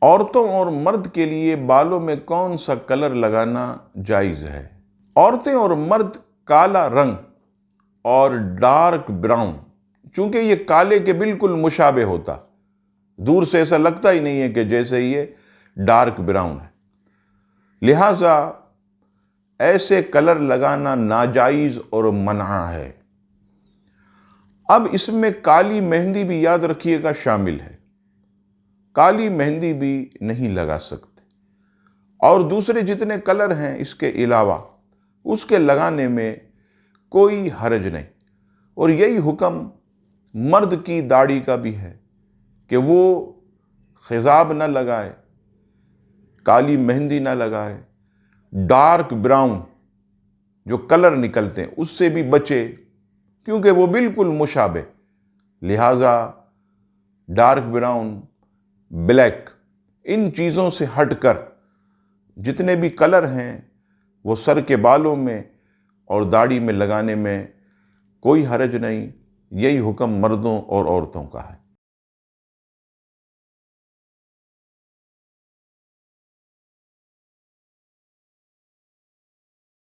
عورتوں اور مرد کے لیے بالوں میں کون سا کلر لگانا جائز ہے؟ عورتیں اور مرد کالا رنگ اور ڈارک براؤن، چونکہ یہ کالے کے بالکل مشابہ ہوتا، دور سے ایسا لگتا ہی نہیں ہے کہ جیسے یہ ڈارک براؤن ہے، لہٰذا ایسے کلر لگانا ناجائز اور منع ہے۔ اب اس میں کالی مہندی بھی یاد رکھیے گا شامل ہے، کالی مہندی بھی نہیں لگا سکتے، اور دوسرے جتنے کلر ہیں اس کے علاوہ اس کے لگانے میں کوئی حرج نہیں۔ اور یہی حکم مرد کی داڑھی کا بھی ہے کہ وہ خضاب نہ لگائے، کالی مہندی نہ لگائے، ڈارک براؤن جو کلر نکلتے ہیں اس سے بھی بچے، کیونکہ وہ بالکل مشابہ، لہٰذا ڈارک براؤن، بلیک، ان چیزوں سے ہٹ کر جتنے بھی کلر ہیں وہ سر کے بالوں میں اور داڑھی میں لگانے میں کوئی حرج نہیں۔ یہی حکم مردوں اور عورتوں کا ہے۔